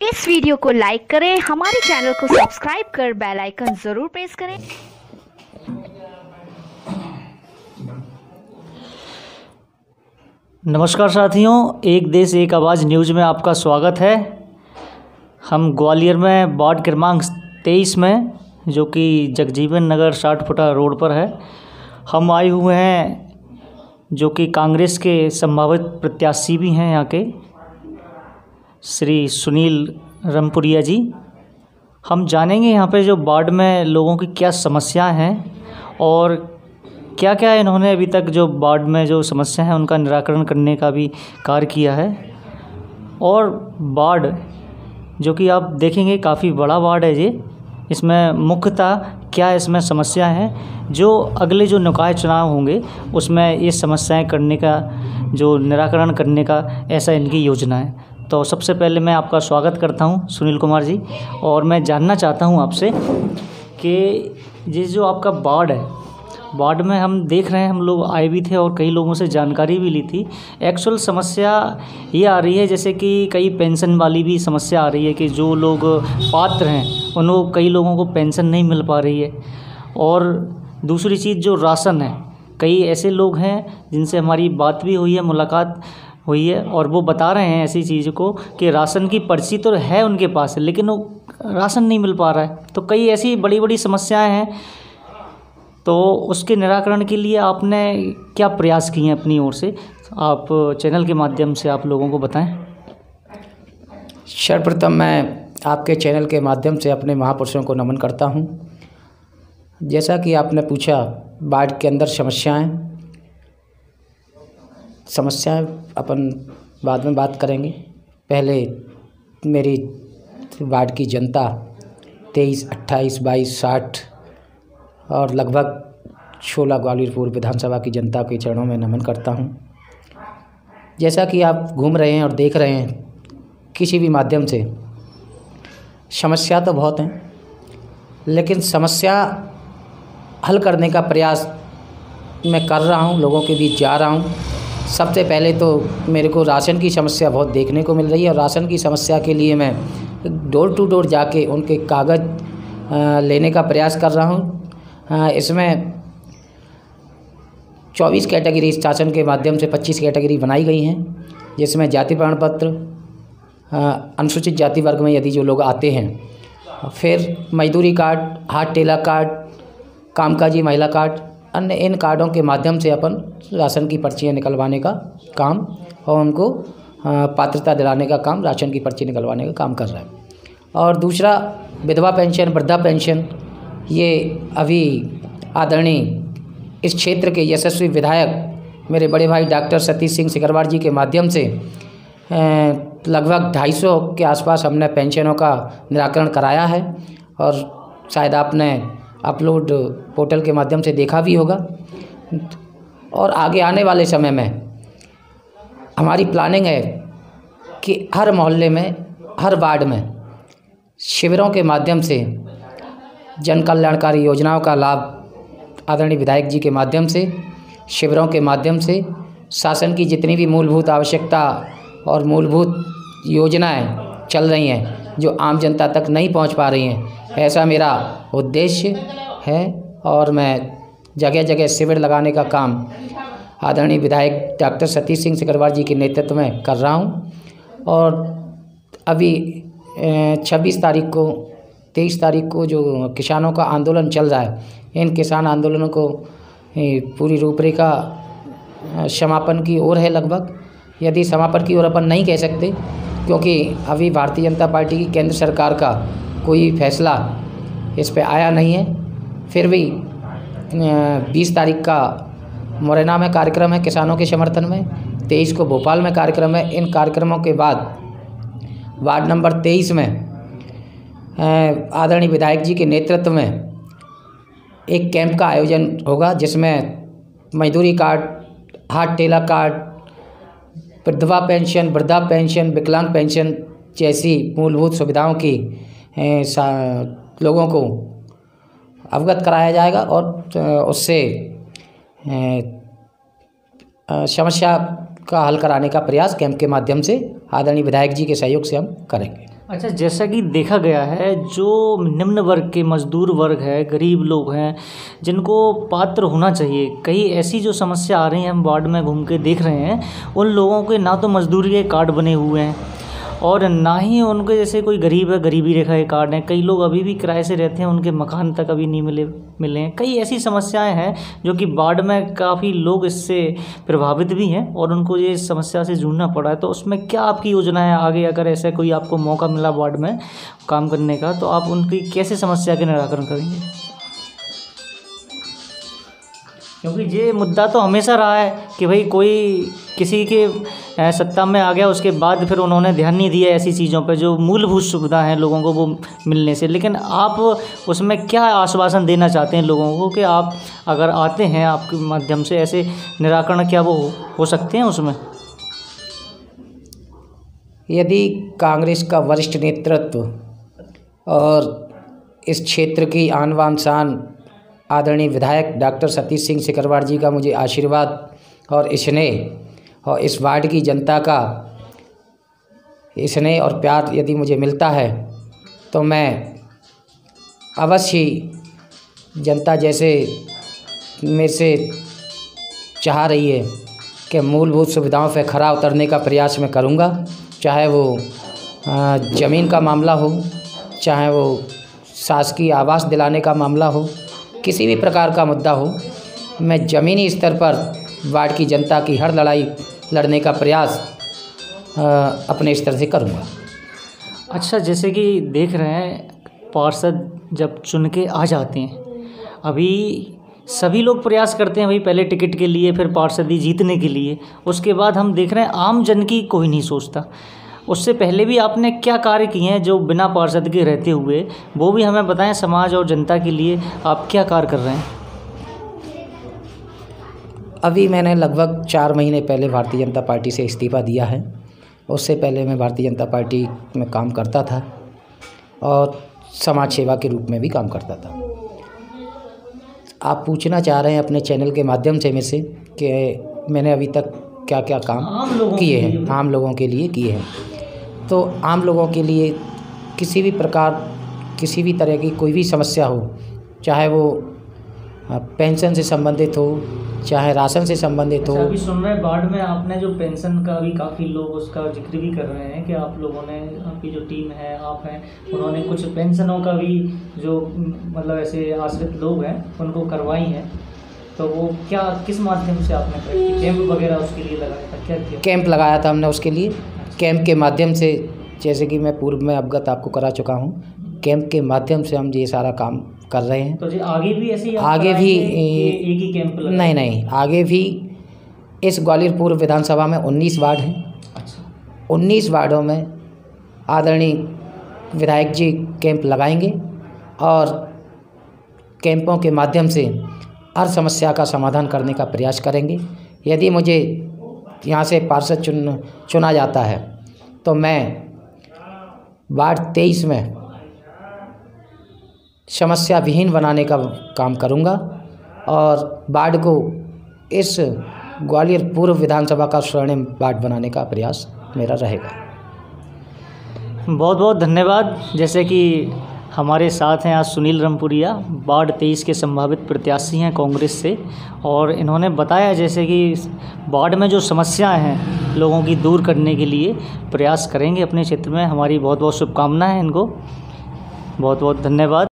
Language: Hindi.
इस वीडियो को लाइक करें, हमारे चैनल को सब्सक्राइब कर बेल आइकन जरूर प्रेस करें। नमस्कार साथियों, एक देश एक आवाज़ न्यूज़ में आपका स्वागत है। हम ग्वालियर में वार्ड क्रमांक 23 में, जो कि जगजीवन नगर 60 फुटा रोड पर है, हम आए हुए हैं, जो कि कांग्रेस के संभावित प्रत्याशी भी हैं यहाँ के श्री सुनील रमपुरिया जी। हम जानेंगे यहाँ पे जो वार्ड में लोगों की क्या समस्याएं हैं और क्या क्या इन्होंने अभी तक जो वार्ड में जो समस्या है उनका निराकरण करने का भी कार्य किया है। और वार्ड जो कि आप देखेंगे काफ़ी बड़ा वार्ड है ये, इसमें मुख्यतः क्या इसमें समस्या हैं जो अगले जो निकाय चुनाव होंगे उसमें ये समस्याएं करने का, जो निराकरण करने का ऐसा इनकी योजना है। तो सबसे पहले मैं आपका स्वागत करता हूं सुनील कुमार जी, और मैं जानना चाहता हूं आपसे कि ये जो आपका वार्ड है, वार्ड में हम देख रहे हैं, हम लोग आए भी थे और कई लोगों से जानकारी भी ली थी। एक्चुअल समस्या ये आ रही है जैसे कि कई पेंशन वाली भी समस्या आ रही है कि जो लोग पात्र हैं उनको, कई लोगों को पेंशन नहीं मिल पा रही है। और दूसरी चीज़ जो राशन है, कई ऐसे लोग हैं जिनसे हमारी बात भी हुई है, मुलाकात हुई है, और वो बता रहे हैं ऐसी चीज़ को कि राशन की पर्ची तो है उनके पास लेकिन वो राशन नहीं मिल पा रहा है। तो कई ऐसी बड़ी बड़ी समस्याएं हैं, तो उसके निराकरण के लिए आपने क्या प्रयास किए हैं अपनी ओर से, आप चैनल के माध्यम से आप लोगों को बताएं। सर्वप्रथम मैं आपके चैनल के माध्यम से अपने महापुरुषों को नमन करता हूं। जैसा कि आपने पूछा वार्ड के अंदर समस्याएं अपन बाद में बात करेंगे। पहले मेरी वार्ड की जनता 23, 28, 22, 60 और लगभग 16 ग्वालियर पूर्व विधानसभा की जनता के चरणों में नमन करता हूं। जैसा कि आप घूम रहे हैं और देख रहे हैं किसी भी माध्यम से, समस्या तो बहुत हैं, लेकिन समस्या हल करने का प्रयास मैं कर रहा हूं, लोगों के बीच जा रहा हूं। सबसे पहले तो मेरे को राशन की समस्या बहुत देखने को मिल रही है और राशन की समस्या के लिए मैं डोर टू डोर जाके उनके कागज़ लेने का प्रयास कर रहा हूं। इसमें 24 कैटेगरी शासन के माध्यम से 25 कैटेगरी बनाई गई हैं, जिसमें जाति प्रमाण पत्र, अनुसूचित जाति वर्ग में यदि जो लोग आते हैं, फिर मजदूरी कार्ड, हाथ टेला कार्ड, कामकाजी महिला कार्ड, अन्य इन कार्डों के माध्यम से अपन राशन की पर्चियाँ निकलवाने का काम और उनको पात्रता दिलाने का काम, राशन की पर्ची निकलवाने का काम कर रहे हैं। और दूसरा विधवा पेंशन, वृद्धा पेंशन, ये अभी आदरणीय इस क्षेत्र के यशस्वी विधायक मेरे बड़े भाई डॉक्टर सतीश सिंह सिकरवार जी के माध्यम से लगभग 250 के आसपास हमने पेंशनों का निराकरण कराया है, और शायद आपने अपलोड पोर्टल के माध्यम से देखा भी होगा। और आगे आने वाले समय में हमारी प्लानिंग है कि हर मोहल्ले में, हर वार्ड में शिविरों के माध्यम से जन कल्याणकारी योजनाओं का लाभ आदरणीय विधायक जी के माध्यम से, शिविरों के माध्यम से शासन की जितनी भी मूलभूत आवश्यकता और मूलभूत योजनाएं चल रही हैं जो आम जनता तक नहीं पहुंच पा रही हैं, ऐसा मेरा उद्देश्य है। और मैं जगह जगह शिविर लगाने का काम आदरणीय विधायक डॉक्टर सतीश सिंह सिकरवार जी के नेतृत्व में कर रहा हूं। और अभी 26 तारीख को, 23 तारीख को जो किसानों का आंदोलन चल रहा है, इन किसान आंदोलनों को पूरी रूपरेखा समापन की ओर है लगभग। यदि समापन की ओर अपन नहीं कह सकते क्योंकि अभी भारतीय जनता पार्टी की केंद्र सरकार का कोई फैसला इस पे आया नहीं है, फिर भी 20 तारीख का मुरैना में कार्यक्रम है किसानों के समर्थन में, 23 को भोपाल में कार्यक्रम है। इन कार्यक्रमों के बाद वार्ड नंबर 23 में आदरणीय विधायक जी के नेतृत्व में एक कैंप का आयोजन होगा, जिसमें मजदूरी कार्ड, हाथ टेला कार्ड, विधवा पेंशन, वृद्धा पेंशन, विकलांग पेंशन जैसी मूलभूत सुविधाओं की लोगों को अवगत कराया जाएगा और उससे समस्या का हल कराने का प्रयास कैंप के माध्यम से आदरणीय विधायक जी के सहयोग से हम करेंगे। अच्छा, जैसा कि देखा गया है, जो निम्न वर्ग के मजदूर वर्ग है, गरीब लोग हैं, जिनको पात्र होना चाहिए, कई ऐसी जो समस्या आ रही हैं, हम वार्ड में घूम के देख रहे हैं, उन लोगों के ना तो मजदूरी के कार्ड बने हुए हैं और ना ही उनके जैसे कोई गरीब है, गरीबी रेखा के कार्ड हैं। कई लोग अभी भी किराए से रहते हैं, उनके मकान तक अभी नहीं मिले हैं। कई ऐसी समस्याएं हैं जो कि वार्ड में काफ़ी लोग इससे प्रभावित भी हैं और उनको ये समस्या से जूझना पड़ा है। तो उसमें क्या आपकी योजना है आगे, अगर ऐसा कोई आपको मौका मिला वार्ड में काम करने का, तो आप उनकी कैसे समस्या के निराकरण करेंगे? क्योंकि ये मुद्दा तो हमेशा रहा है कि भाई कोई किसी के सत्ता में आ गया, उसके बाद फिर उन्होंने ध्यान नहीं दिया ऐसी चीज़ों पे जो मूलभूत सुविधा हैं लोगों को वो मिलने से। लेकिन आप उसमें क्या आश्वासन देना चाहते हैं लोगों को कि आप अगर आते हैं आपके माध्यम से ऐसे निराकरण क्या वो हो सकते हैं उसमें? यदि कांग्रेस का वरिष्ठ नेतृत्व और इस क्षेत्र की आन बान शान आदरणीय विधायक डॉक्टर सतीश सिंह सिकरवार जी का मुझे आशीर्वाद और स्नेह और इस वार्ड की जनता का स्नेह और प्यार यदि मुझे मिलता है तो मैं अवश्य जनता जैसे मेरे से चाह रही है कि मूलभूत सुविधाओं पर खरा उतरने का प्रयास मैं करूँगा। चाहे वो ज़मीन का मामला हो, चाहे वो शासकीय आवास दिलाने का मामला हो, किसी भी प्रकार का मुद्दा हो, मैं ज़मीनी स्तर पर वार्ड की जनता की हर लड़ाई लड़ने का प्रयास अपने स्तर से करूँगा। अच्छा, जैसे कि देख रहे हैं पार्षद जब चुन के आ जाते हैं, अभी सभी लोग प्रयास करते हैं भाई पहले टिकट के लिए, फिर पार्षदी जीतने के लिए, उसके बाद हम देख रहे हैं आम जन की कोई नहीं सोचता। उससे पहले भी आपने क्या कार्य किए हैं जो बिना पार्षद के रहते हुए, वो भी हमें बताएं। समाज और जनता के लिए आप क्या कार्य कर रहे हैं? अभी मैंने लगभग 4 महीने पहले भारतीय जनता पार्टी से इस्तीफ़ा दिया है। उससे पहले मैं भारतीय जनता पार्टी में काम करता था और समाज सेवा के रूप में भी काम करता था। आप पूछना चाह रहे हैं अपने चैनल के माध्यम से मेरे से कि मैंने अभी तक क्या क्या काम किए हैं, आम लोगों के लिए किए हैं। तो आम लोगों के लिए किसी भी प्रकार, किसी भी तरह की कोई भी समस्या हो, चाहे वो पेंशन से संबंधित हो, चाहे राशन से संबंधित हो। अभी सुन रहे हैं वार्ड में आपने जो पेंशन का भी काफ़ी लोग उसका जिक्र भी कर रहे हैं कि आप लोगों ने, आपकी जो टीम है, आप हैं, उन्होंने कुछ पेंशनों का भी जो मतलब ऐसे आश्रित लोग हैं उनको करवाई हैं। तो वो क्या, किस माध्यम से आपने कराई? कैंप वगैरह उसके लिए लगाया था, क्या किया? कैंप लगाया था हमने उसके लिए। कैंप के माध्यम से, जैसे कि मैं पूर्व में अवगत आपको करा चुका हूँ, कैंप के माध्यम से हम ये सारा काम कर रहे हैं। तो जी आगे भी ऐसे आगे भी एक ही कैंप लगाए? नहीं, आगे भी इस ग्वालियर पूर्व विधानसभा में 19 वार्ड हैं। अच्छा, 19 वार्डों में आदरणीय विधायक जी कैंप लगाएंगे और कैंपों के माध्यम से हर समस्या का समाधान करने का प्रयास करेंगे। यदि मुझे यहाँ से पार्षद चुना जाता है तो मैं वार्ड 23 में समस्या विहीन बनाने का काम करूँगा और वार्ड को इस ग्वालियर पूर्व विधानसभा का स्वर्णिम वार्ड बनाने का प्रयास मेरा रहेगा। बहुत बहुत धन्यवाद। जैसे कि हमारे साथ हैं आज सुनील रामपुरिया, वार्ड 23 के संभावित प्रत्याशी हैं कांग्रेस से, और इन्होंने बताया जैसे कि वार्ड में जो समस्याएं हैं लोगों की दूर करने के लिए प्रयास करेंगे अपने क्षेत्र में। हमारी बहुत बहुत शुभकामनाएं हैं इनको। बहुत बहुत धन्यवाद।